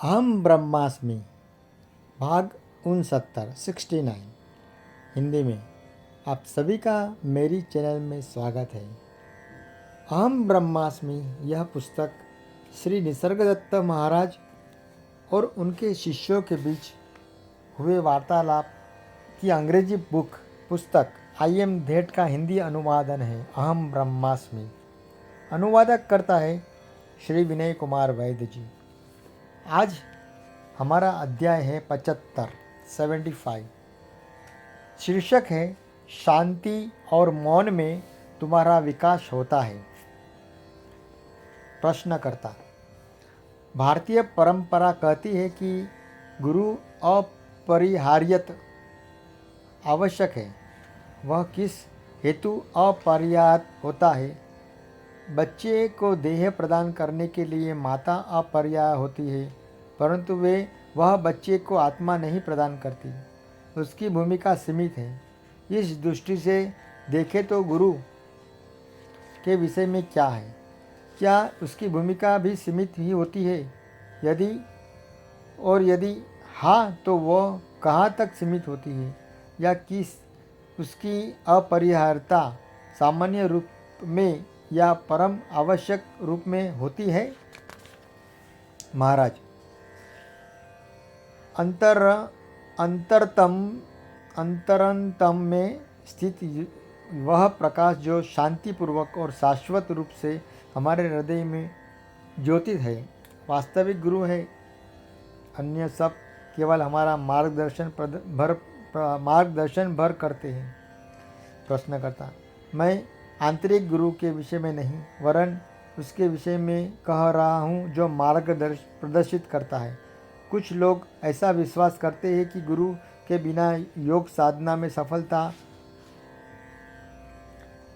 अहम ब्रह्मास्मि भाग 69 हिंदी में आप सभी का मेरी चैनल में स्वागत है। अहम ब्रह्मास्मि यह पुस्तक श्री निसर्गदत्त महाराज और उनके शिष्यों के बीच हुए वार्तालाप की अंग्रेजी पुस्तक आई एम दैट का हिंदी अनुवादन है। अहम ब्रह्मास्मि अनुवादक करता है श्री विनय कुमार वैद्य जी। आज हमारा अध्याय है 75। शीर्षक है शांति और मौन में तुम्हारा विकास होता है। प्रश्नकर्ता, भारतीय परंपरा कहती है कि गुरु अपरिहार्यत आवश्यक है। वह किस हेतु अपरिहार्य होता है? बच्चे को देह प्रदान करने के लिए माता अपरिहार्य होती है, परंतु वह बच्चे को आत्मा नहीं प्रदान करती। उसकी भूमिका सीमित है। इस दृष्टि से देखें तो गुरु के विषय में क्या है? क्या उसकी भूमिका भी सीमित ही होती है? यदि हाँ, तो वह कहाँ तक सीमित होती है, या किस उसकी अपरिहार्यता सामान्य रूप में या परम आवश्यक रूप में होती है? महाराज, अंतरतम में स्थित वह प्रकाश जो शांतिपूर्वक और शाश्वत रूप से हमारे हृदय में ज्योतित है, वास्तविक गुरु है। अन्य सब केवल हमारा मार्गदर्शन भर करते हैं। प्रश्नकर्ता, मैं आंतरिक गुरु के विषय में नहीं, वरन उसके विषय में कह रहा हूँ जो मार्ग प्रदर्शित करता है। कुछ लोग ऐसा विश्वास करते हैं कि गुरु के बिना योग साधना में सफलता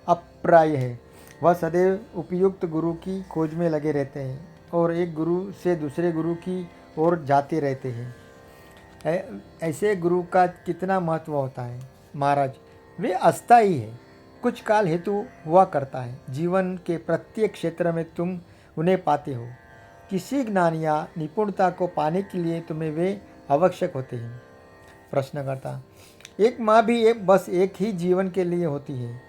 अप्राय है। वह सदैव उपयुक्त गुरु की खोज में लगे रहते हैं और एक गुरु से दूसरे गुरु की ओर जाते रहते हैं। ऐसे गुरु का कितना महत्व होता है? महाराज, वे अस्थायी है, कुछ काल हेतु हुआ करता है। जीवन के प्रत्येक क्षेत्र में तुम उन्हें पाते हो। किसी ज्ञान या निपुणता को पाने के लिए तुम्हें वे आवश्यक होते हैं। प्रश्नकर्ता, एक माँ भी बस एक ही जीवन के लिए होती है।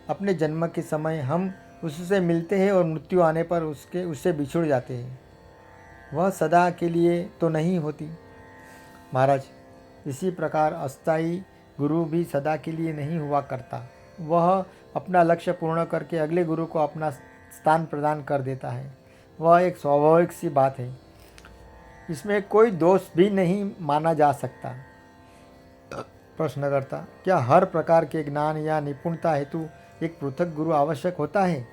अपने जन्म के समय हम उससे मिलते हैं और मृत्यु आने पर उससे बिछुड़ जाते हैं। वह सदा के लिए तो नहीं होती। महाराज, इसी प्रकार अस्थायी गुरु भी सदा के लिए नहीं हुआ करता। वह अपना लक्ष्य पूर्ण करके अगले गुरु को अपना स्थान प्रदान कर देता है। वह एक स्वाभाविक सी बात है, इसमें कोई दोष भी नहीं माना जा सकता। प्रश्नकर्ता, क्या हर प्रकार के ज्ञान या निपुणता हेतु एक पृथक गुरु आवश्यक होता है?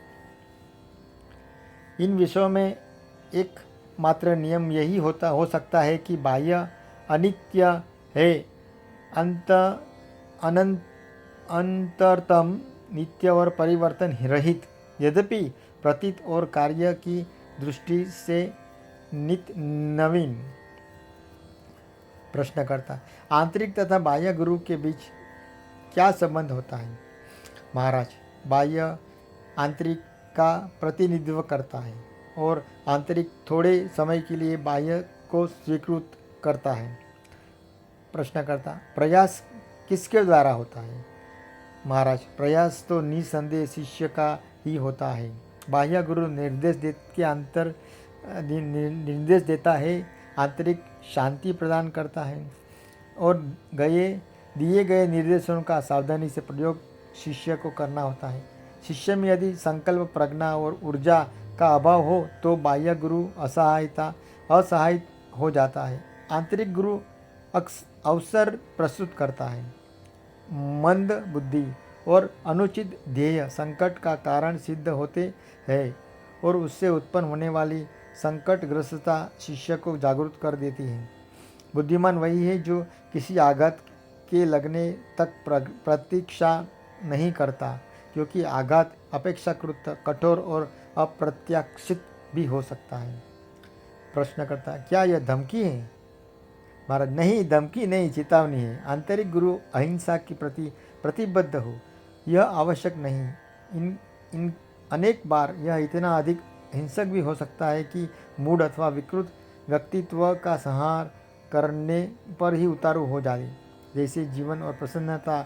इन विषयों में एक मात्र नियम यही हो सकता है कि बाह्य अनित्य है, अंतरतम नित्य और परिवर्तन रहित, यद्यपि प्रतीत और कार्य की दृष्टि से नित्य नवीन। प्रश्नकर्ता, आंतरिक तथा बाह्य गुरु के बीच क्या संबंध होता है? महाराज, बाह्य आंतरिक का प्रतिनिधित्व करता है और आंतरिक थोड़े समय के लिए बाह्य को स्वीकृत करता है। प्रश्नकर्ता, प्रयास किसके द्वारा होता है? महाराज, प्रयास तो निसंदेह शिष्य का ही होता है। बाह्य गुरु निर्देश देता है, आंतरिक शांति प्रदान करता है और दिए गए निर्देशों का सावधानी से प्रयोग शिष्य को करना होता है। शिष्य में यदि संकल्प, प्रज्ञा और ऊर्जा का अभाव हो तो बाह्य गुरु असहाय हो जाता है। आंतरिक गुरु अवसर प्रस्तुत करता है। मंद बुद्धि और अनुचित ध्येय संकट का कारण सिद्ध होते हैं और उससे उत्पन्न होने वाली संकटग्रस्तता शिष्य को जागरूक कर देती है। बुद्धिमान वही है जो किसी आघात के लगने तक प्रतीक्षा नहीं करता, क्योंकि आघात अपेक्षाकृत कठोर और अप्रत्याशित भी हो सकता है। प्रश्नकर्ता, क्या यह धमकी है? महाराज, नहीं, धमकी नहीं, चेतावनी है। आंतरिक गुरु अहिंसा के प्रति प्रतिबद्ध हो, यह आवश्यक नहीं। अनेक बार यह इतना अधिक हिंसक भी हो सकता है कि मूढ़ अथवा विकृत व्यक्तित्व का संहार करने पर ही उतारू हो जाए। जैसे जीवन और प्रसन्नता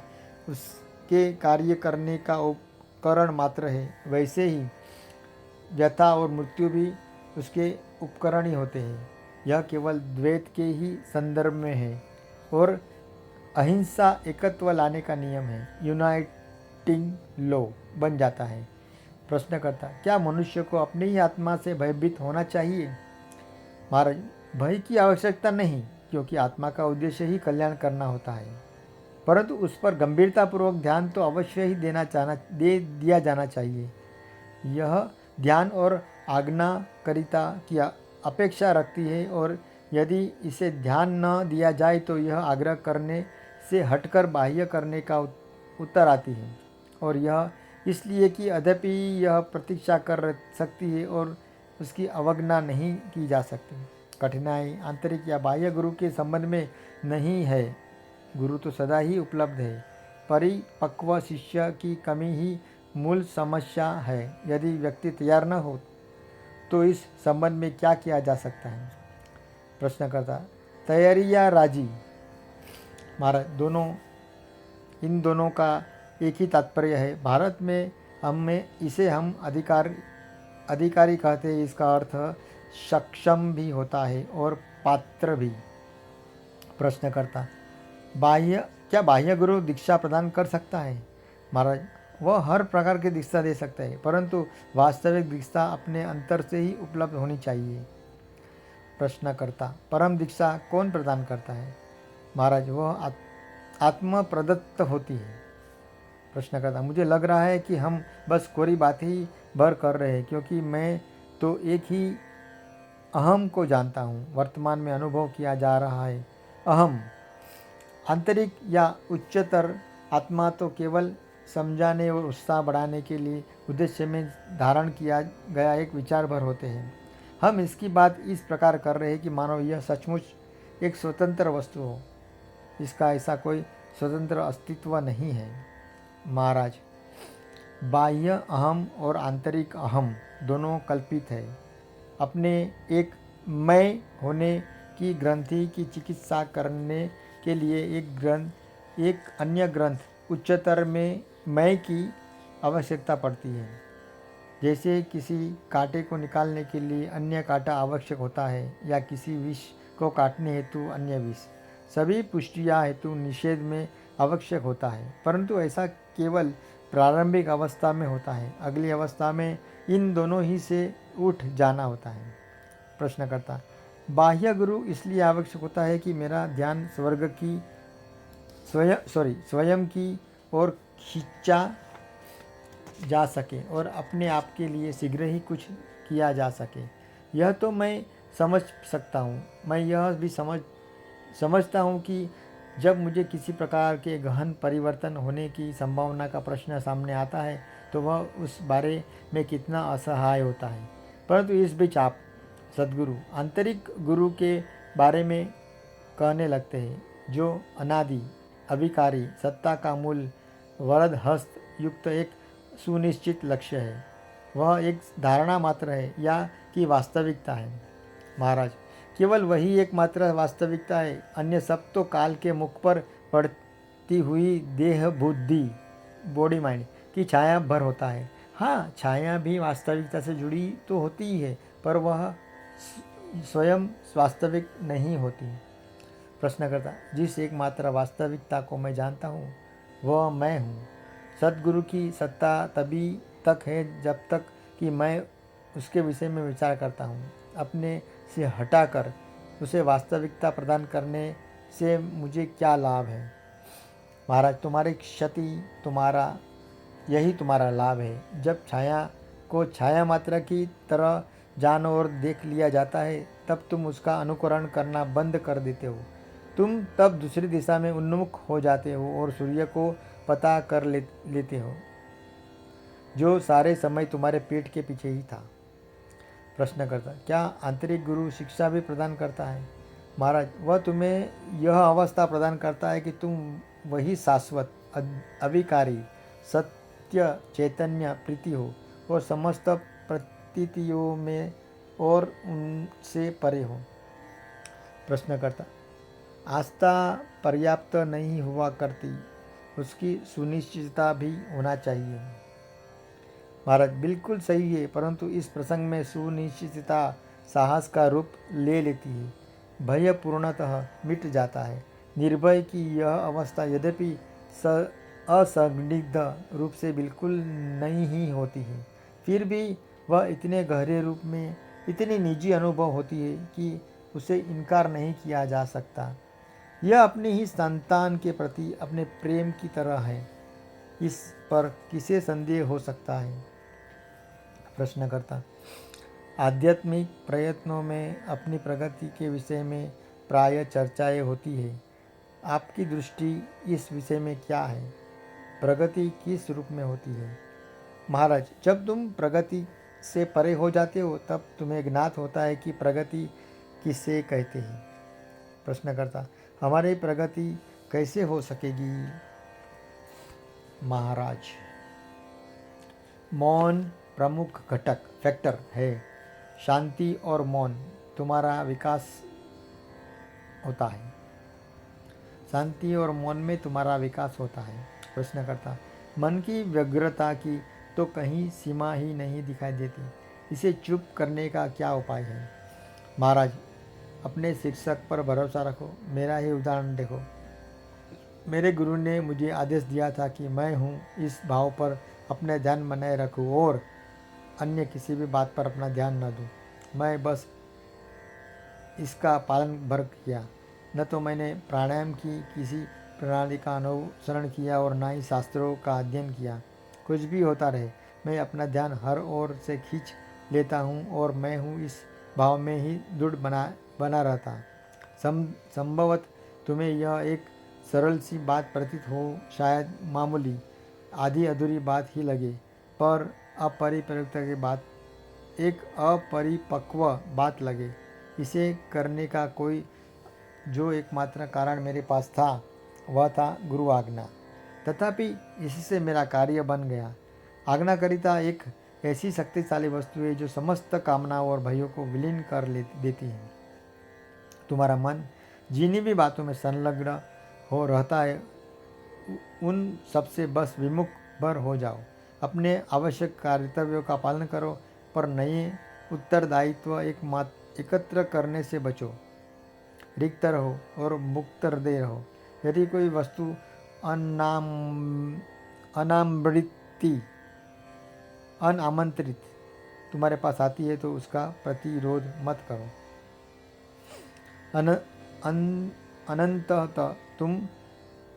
उसके कार्य करने का उपकरण मात्र है, वैसे ही व्यथा और मृत्यु भी उसके उपकरण ही होते हैं। यह केवल द्वैत के ही संदर्भ में है और अहिंसा एकत्व लाने का नियम है, यूनाइटिंग लॉ बन जाता है। प्रश्नकर्ता, क्या मनुष्य को अपनी ही आत्मा से भयभीत होना चाहिए? महाराज, भय की आवश्यकता नहीं, क्योंकि आत्मा का उद्देश्य ही कल्याण करना होता है, परंतु उस पर गंभीरतापूर्वक ध्यान तो अवश्य ही दे दिया जाना चाहिए। यह ध्यान और आज्ञाकारिता की अपेक्षा रखती है, और यदि इसे ध्यान न दिया जाए तो यह आग्रह करने से हटकर बाह्य करने का उत्तर आती है, और यह इसलिए कि अद्यपि यह प्रतीक्षा कर सकती है और उसकी अवज्ञा नहीं की जा सकती। कठिनाई आंतरिक या बाह्य गुरु के संबंध में नहीं है, गुरु तो सदा ही उपलब्ध है। परिपक्व शिष्य की कमी ही मूल समस्या है। यदि व्यक्ति तैयार न हो तो इस संबंध में क्या किया जा सकता है? प्रश्नकर्ता, तैयारी या राजी? महाराज, इन दोनों का एक ही तात्पर्य है। भारत में हम अधिकारी कहते हैं। इसका अर्थ सक्षम भी होता है और पात्र भी। प्रश्नकर्ता, क्या बाह्य गुरु दीक्षा प्रदान कर सकता है? महाराज, वह हर प्रकार की दीक्षा दे सकता है, परंतु वास्तविक दीक्षा अपने अंतर से ही उपलब्ध होनी चाहिए। प्रश्नकर्ता, परम दीक्षा कौन प्रदान करता है? महाराज, वह आत्म प्रदत्त होती है। प्रश्नकर्ता, मुझे लग रहा है कि हम बस कोरी बात ही भर कर रहे हैं, क्योंकि मैं तो एक ही अहम को जानता हूँ। वर्तमान में अनुभव किया जा रहा है अहम, आंतरिक या उच्चतर आत्मा तो केवल समझाने और उत्साह बढ़ाने के लिए उद्देश्य में धारण किया गया एक विचार भर होते हैं। हम इसकी बात इस प्रकार कर रहे हैं कि मानो यह सचमुच एक स्वतंत्र वस्तु हो। इसका ऐसा कोई स्वतंत्र अस्तित्व नहीं है। महाराज, बाह्य अहम और आंतरिक अहम दोनों कल्पित है। अपने एक मैं होने की ग्रंथि की चिकित्सा करने के लिए एक अन्य ग्रंथ उच्चतर में मैं की आवश्यकता पड़ती है। जैसे किसी कांटे को निकालने के लिए अन्य कांटा आवश्यक होता है, या किसी विष को काटने हेतु अन्य विष, सभी पुष्टिया हेतु निषेध में आवश्यक होता है, परंतु ऐसा केवल प्रारंभिक अवस्था में होता है। अगली अवस्था में इन दोनों ही से उठ जाना होता है। प्रश्नकर्ता, बाह्य गुरु इसलिए आवश्यक होता है कि मेरा ध्यान स्वयं की ओर खींचा जा सके और अपने आप के लिए शीघ्र ही कुछ किया जा सके। यह तो मैं समझ सकता हूँ। मैं यह भी समझता हूँ कि जब मुझे किसी प्रकार के गहन परिवर्तन होने की संभावना का प्रश्न सामने आता है तो वह उस बारे में कितना असहाय होता है। परंतु इस बीच आप सद्गुरु, आंतरिक गुरु के बारे में कहने लगते हैं, जो अनादि, अभिकारी, सत्ता का मूल, वरद हस्त युक्त एक सुनिश्चित लक्ष्य है। वह एक धारणा मात्र है या कि वास्तविकता है? महाराज, केवल वही एकमात्र वास्तविकता है। अन्य सब तो काल के मुख पर पड़ती हुई देह बुद्धि, बॉडी माइंड की छाया भर होता है। हाँ, छाया भी वास्तविकता से जुड़ी तो होती ही है, पर वह स्वयं वास्तविक नहीं होती। प्रश्नकर्ता, जिस एकमात्र वास्तविकता को मैं जानता हूँ वह मैं हूँ। सद्गुरु की सत्ता तभी तक है जब तक कि मैं उसके विषय में विचार करता हूँ। अपने से हटाकर उसे वास्तविकता प्रदान करने से मुझे क्या लाभ है? महाराज, तुम्हारी क्षति यही तुम्हारा लाभ है। जब छाया को छाया मात्रा की तरह जान और देख लिया जाता है तब तुम उसका अनुकरण करना बंद कर देते हो। तुम तब दूसरी दिशा में उन्मुख हो जाते हो और सूर्य को पता कर लेते हो, जो सारे समय तुम्हारे पेट के पीछे ही था। प्रश्नकर्ता, क्या आंतरिक गुरु शिक्षा भी प्रदान करता है? महाराज, वह तुम्हें यह अवस्था प्रदान करता है कि तुम वही शाश्वत, अविकारी, सत्य चैतन्य प्रीति हो और समस्त प्रतीतियों में और उनसे परे हो। प्रश्नकर्ता, आस्था पर्याप्त नहीं हुआ करती, उसकी सुनिश्चितता भी होना चाहिए। महाराज, बिल्कुल सही है, परंतु इस प्रसंग में सुनिश्चितता साहस का रूप ले लेती है। भय पूर्णतः मिट जाता है। निर्भय की यह अवस्था यद्यपि असंदिग्ध रूप से बिल्कुल नहीं ही होती है, फिर भी वह इतने गहरे रूप में इतनी निजी अनुभव होती है कि उसे इनकार नहीं किया जा सकता। यह अपने ही संतान के प्रति अपने प्रेम की तरह है। इस पर किसे संदेह हो सकता है? प्रश्नकर्ता, आध्यात्मिक प्रयत्नों में अपनी प्रगति के विषय में प्राय चर्चाएं होती है। आपकी दृष्टि इस विषय में क्या है? प्रगति किस रूप में होती है? महाराज, जब तुम प्रगति से परे हो जाते हो तब तुम्हें ज्ञात होता है कि प्रगति किसे कहते हैं। प्रश्नकर्ता, हमारी प्रगति कैसे हो सकेगी? महाराज, मौन प्रमुख घटक फैक्टर है। शांति और मौन तुम्हारा विकास होता है। शांति और मौन में तुम्हारा विकास होता है। प्रश्नकर्ता, मन की व्यग्रता की तो कहीं सीमा ही नहीं दिखाई देती, इसे चुप करने का क्या उपाय है? महाराज, अपने शिक्षक पर भरोसा रखो। मेरा ही उदाहरण देखो। मेरे गुरु ने मुझे आदेश दिया था कि मैं हूँ इस भाव पर अपने ध्यान बनाए रखूँ और अन्य किसी भी बात पर अपना ध्यान न दूँ। मैं बस इसका पालन भर किया। न तो मैंने प्राणायाम की किसी प्रणाली का अनुसरण किया और न ही शास्त्रों का अध्ययन किया। कुछ भी होता रहे, मैं अपना ध्यान हर ओर से खींच लेता हूँ और मैं हूँ इस भाव में ही दृढ़ बना रहता। संभवत तुम्हें यह एक सरल सी बात प्रतीत हो, शायद मामूली आधी अधूरी बात ही लगे, पर अपरिपक्वता की बात, एक अपरिपक्व बात लगे। इसे करने का कोई जो एकमात्र कारण मेरे पास था वह था गुरु आज्ञा। तथापि इससे मेरा कार्य बन गया। आज्ञाकारिता एक ऐसी शक्तिशाली वस्तु है जो समस्त कामनाओं और भयों को विलीन कर देती है। तुम्हारा मन जिन्हीं भी बातों में संलग्न हो रहता है उन सबसे बस विमुख भर हो जाओ। अपने आवश्यक कर्तव्यों का पालन करो, पर नए उत्तरदायित्व एकत्र करने से बचो। रिक्त रहो और मुक्त हृदय रहो। यदि कोई वस्तु अनामंत्रित तुम्हारे पास आती है तो उसका प्रतिरोध मत करो।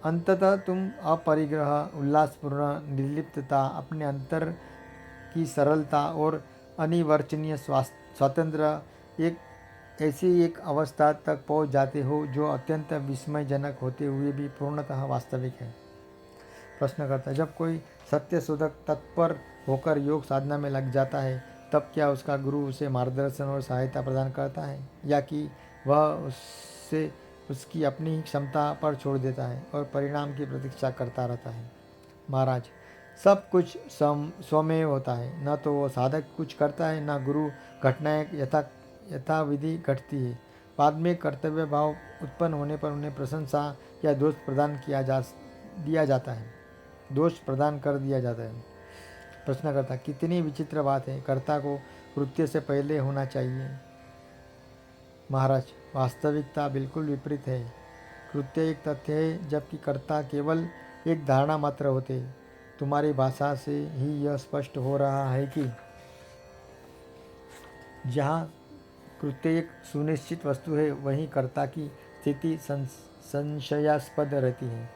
अंततः तुम अपरिग्रह, उल्लासपूर्ण निर्लिप्तता, अपने अंतर की सरलता और अनिवर्चनीय स्वातंत्र्य ऐसी एक अवस्था तक पहुंच जाते हो जो अत्यंत विस्मयजनक होते हुए भी पूर्णतः वास्तविक है। प्रश्नकर्ता, जब कोई सत्य शोधक तत्पर होकर योग साधना में लग जाता है तब क्या उसका गुरु उसे मार्गदर्शन और सहायता प्रदान करता है, या कि वह उससे उसकी अपनी क्षमता पर छोड़ देता है और परिणाम की प्रतीक्षा करता रहता है? महाराज, सब कुछ स्वमेव होता है। न तो वो साधक कुछ करता है, न गुरु घटनाएं यथाविधि घटती है। बाद में कर्तव्य भाव उत्पन्न होने पर उन्हें प्रशंसा या दोष प्रदान कर दिया जाता है। प्रश्नकर्ता, कितनी विचित्र बात है। कर्ता को कृत्य से पहले होना चाहिए। महाराज, वास्तविकता बिल्कुल विपरीत है। कृत्य एक तथ्य है जबकि कर्ता केवल एक धारणा मात्र होते। तुम्हारी भाषा से ही यह स्पष्ट हो रहा है कि जहाँ कृत्य एक सुनिश्चित वस्तु है वहीं कर्ता की स्थिति संशयास्पद रहती है।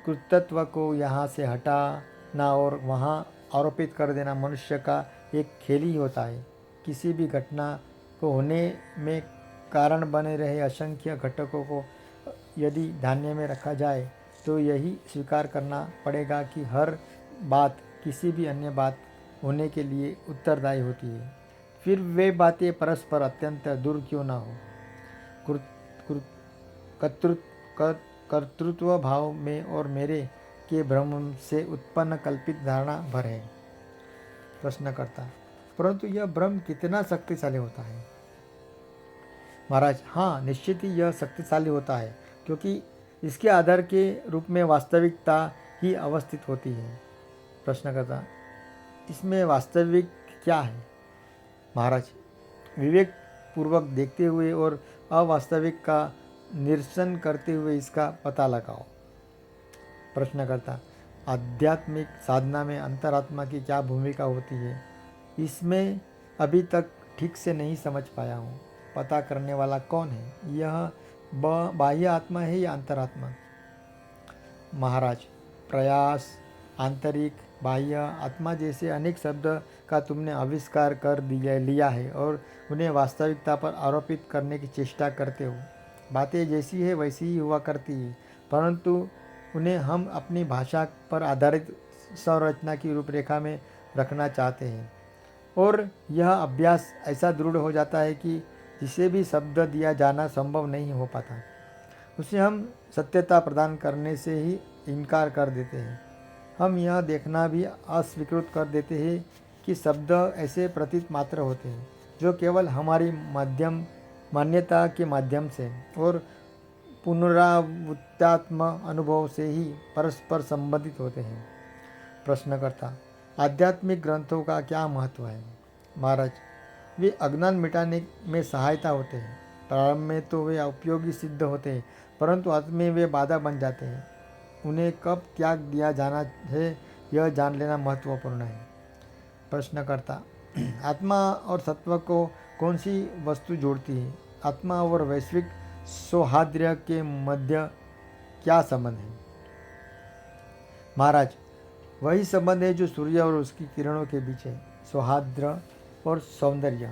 कृतत्व को यहाँ से हटाना और वहाँ आरोपित कर देना मनुष्य का एक खेल ही होता है। किसी भी घटना को होने में कारण बने रहे असंख्य घटकों को यदि ध्यान में रखा जाए तो यही स्वीकार करना पड़ेगा कि हर बात किसी भी अन्य बात होने के लिए उत्तरदायी होती है, फिर वे बातें परस्पर अत्यंत दूर क्यों ना हो। कर्तृत्व भाव में और मेरे के भ्रम से उत्पन्न कल्पित धारणा भर है। प्रश्नकर्ता, परंतु यह भ्रम कितना शक्तिशाली होता है? महाराज, हाँ, निश्चित ही यह शक्तिशाली होता है, क्योंकि इसके आधार के रूप में वास्तविकता ही अवस्थित होती है। प्रश्नकर्ता, इसमें वास्तविक क्या है? महाराज, विवेक पूर्वक देखते हुए और अवास्तविक का निरसन करते हुए इसका पता लगाओ। प्रश्नकर्ता, आध्यात्मिक साधना में अंतरात्मा की क्या भूमिका होती है? इसमें अभी तक ठीक से नहीं समझ पाया हूँ। पता करने वाला कौन है? यह बाह्य आत्मा है या अंतरात्मा? महाराज, प्रयास, आंतरिक, बाह्य आत्मा जैसे अनेक शब्द का तुमने आविष्कार कर लिया है और उन्हें वास्तविकता पर आरोपित करने की चेष्टा करते हो। बातें जैसी है वैसी ही हुआ करती है, परंतु उन्हें हम अपनी भाषा पर आधारित संरचना की रूपरेखा में रखना चाहते हैं, और यह अभ्यास ऐसा दृढ़ हो जाता है कि जिसे भी शब्द दिया जाना संभव नहीं हो पाता, उसे हम सत्यता प्रदान करने से ही इनकार कर देते हैं। हम यह देखना भी अस्वीकृत कर देते हैं कि शब्द ऐसे प्रतीत मात्र होते हैं जो केवल हमारी मान्यता के माध्यम से और पुनरावृत्तात्म अनुभव से ही परस्पर संबंधित होते हैं। प्रश्नकर्ता, आध्यात्मिक ग्रंथों का क्या महत्व है? महाराज, वे अज्ञान मिटाने में सहायता होते हैं। प्रारंभ में तो वे उपयोगी सिद्ध होते हैं, परंतु अंत में वे बाधा बन जाते हैं। उन्हें कब त्याग दिया जाना है, यह जान लेना महत्वपूर्ण है। प्रश्नकर्ता, आत्मा और सत्व को कौन सी वस्तु जोड़ती है? आत्मा और वैश्विक सौहार्द्य के मध्य क्या संबंध है? महाराज, वही संबंध है जो सूर्य और उसकी किरणों के बीच है। सौहार्द्य और सौंदर्य,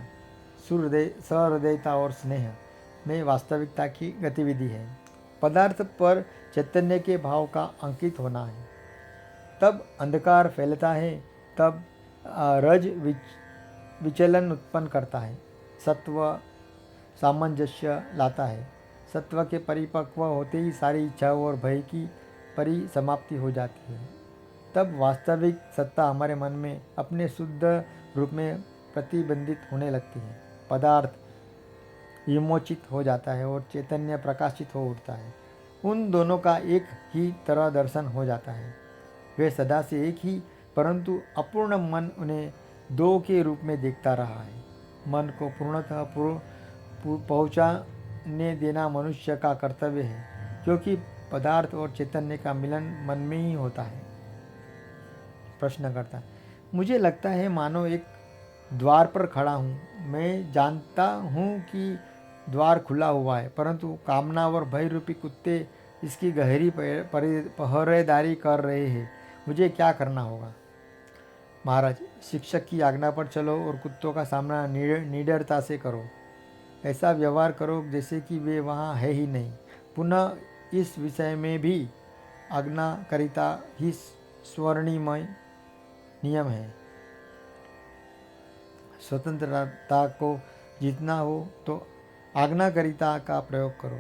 सहृदयता और स्नेह में वास्तविकता की गतिविधि है। पदार्थ पर चैतन्य के भाव का अंकित होना है। तब अंधकार फैलता है, तब रज विचलन उत्पन्न करता है, सत्व सामंजस्य लाता है। सत्व के परिपक्व होते ही सारी इच्छाओं और भय की परिसमाप्ति हो जाती है। तब वास्तविक सत्ता हमारे मन में अपने शुद्ध रूप में प्रतिबिंबित होने लगती है। पदार्थ विमोचित हो जाता है और चैतन्य प्रकाशित हो उठता है। उन दोनों का एक ही तरह दर्शन हो जाता है। वे सदा से एक ही, परंतु अपूर्ण मन उन्हें दो के रूप में देखता रहा है। मन को पूर्णतः पहुँचाने देना मनुष्य का कर्तव्य है, क्योंकि पदार्थ और चैतन्य का मिलन मन में ही होता है। प्रश्नकर्ता, मुझे लगता है मानो एक द्वार पर खड़ा हूँ। मैं जानता हूँ कि द्वार खुला हुआ है, परंतु कामना और भय रूपी कुत्ते इसकी गहरी पहरेदारी कर रहे हैं। मुझे क्या करना होगा? महाराज, शिक्षक की आज्ञा पर चलो और कुत्तों का सामना निडरता से करो। ऐसा व्यवहार करो जैसे कि वे वहाँ है ही नहीं। पुनः इस विषय में भी आज्ञाकारिता ही स्वर्णिमय नियम है। स्वतंत्रता को जीतना हो तो आज्ञाकारिता का प्रयोग करो।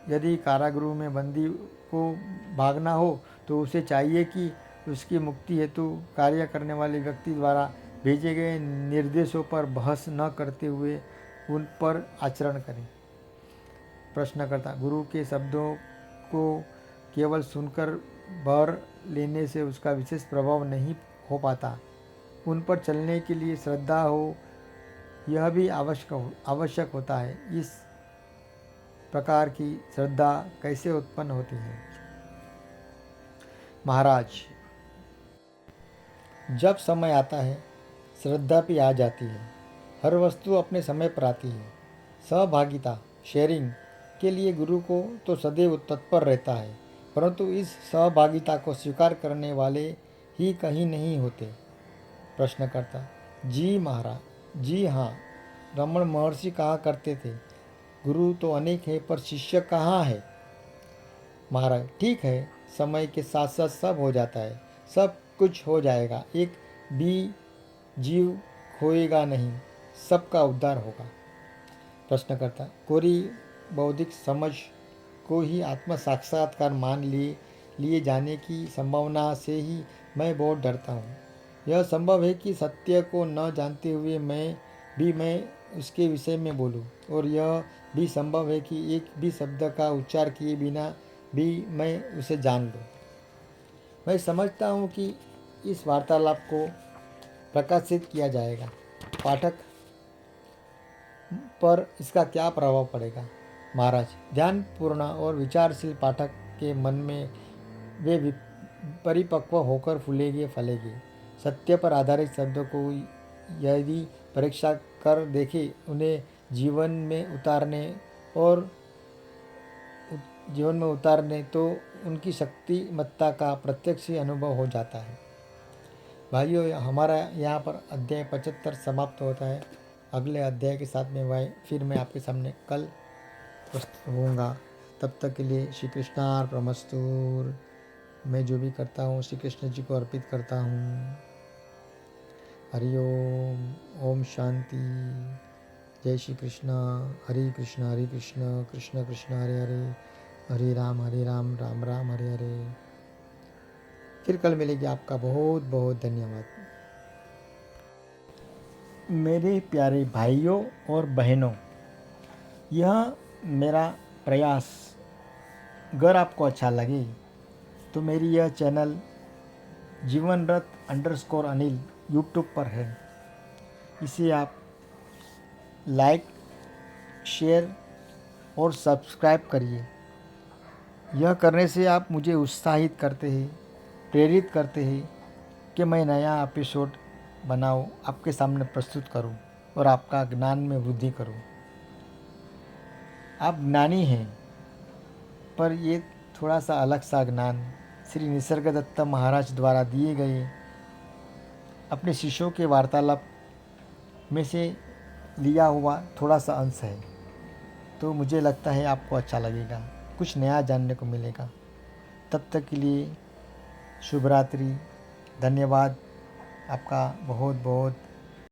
यदि कारागृह में बंदी को भागना हो तो उसे चाहिए कि उसकी मुक्ति हेतु कार्य करने वाले व्यक्ति द्वारा भेजे गए निर्देशों पर बहस न करते हुए उन पर आचरण करें। प्रश्नकर्ता, गुरु के शब्दों को केवल सुनकर भर लेने से उसका विशेष प्रभाव नहीं हो पाता। उन पर चलने के लिए श्रद्धा हो, यह भी आवश्यक होता है। इस प्रकार की श्रद्धा कैसे उत्पन्न होती है? महाराज, जब समय आता है श्रद्धा भी आ जाती है। हर वस्तु अपने समय पर आती है। सहभागिता, शेयरिंग के लिए गुरु को तो सदैव तत्पर रहता है, परंतु इस सहभागिता को स्वीकार करने वाले ही कहीं नहीं होते। प्रश्नकर्ता, जी महाराज, जी हाँ। रमण महर्षि कहा करते थे, गुरु तो अनेक है पर शिष्य कहाँ है? महाराज, ठीक है, समय के साथ साथ सब हो जाता है, सब कुछ हो जाएगा। एक भी जीव खोएगा नहीं, सबका उद्धार होगा। प्रश्नकर्ता, कोरी बौद्धिक समझ को ही आत्म साक्षात्कार मान लिए जाने की संभावना से ही मैं बहुत डरता हूँ। यह संभव है कि सत्य को न जानते हुए मैं उसके विषय में बोलूं, और यह भी संभव है कि एक भी शब्द का उच्चार किए बिना भी मैं उसे जान लूं। मैं समझता हूं कि इस वार्तालाप को प्रकाशित किया जाएगा, पाठक पर इसका क्या प्रभाव पड़ेगा? महाराज, ध्यानपूर्ण और विचारशील पाठक के मन में वे परिपक्व होकर फूलेंगे फलेंगे। सत्य पर आधारित शब्दों को यदि परीक्षा कर देखे, उन्हें जीवन में उतारने तो उनकी शक्तिमत्ता का प्रत्यक्ष अनुभव हो जाता है। भाइयों, हमारा यहाँ पर अध्याय 75 समाप्त होता है। अगले अध्याय के साथ में फिर मैं आपके सामने कल प्रस्तुत होऊंगा। तब तक के लिए श्री कृष्णार्पणमस्तु। मैं जो भी करता हूँ श्री कृष्ण जी को अर्पित करता हूँ। हरि ओम। ओम शांति। जय श्री कृष्ण। हरे कृष्ण कृष्ण कृष्ण हरे हरे, हरे राम राम राम हरे हरे। फिर कल मिलेगी। आपका बहुत बहुत धन्यवाद। मेरे प्यारे भाइयों और बहनों, यह मेरा प्रयास अगर आपको अच्छा लगे तो मेरी यह चैनल जीवनरथ_अनिल यूट्यूब पर है। इसे आप लाइक, शेयर और सब्सक्राइब करिए। यह करने से आप मुझे उत्साहित करते हैं, प्रेरित करते हैं कि मैं नया एपिसोड बनाऊं, आपके सामने प्रस्तुत करूं और आपका ज्ञान में वृद्धि करूं। आप ज्ञानी हैं, पर ये थोड़ा सा अलग सा ज्ञान श्री निसर्गदत्त महाराज द्वारा दिए गए अपने शिष्यों के वार्तालाप में से लिया हुआ थोड़ा सा अंश है। तो मुझे लगता है आपको अच्छा लगेगा, कुछ नया जानने को मिलेगा। तब तक के लिए शुभ रात्रि। धन्यवाद आपका बहुत बहुत।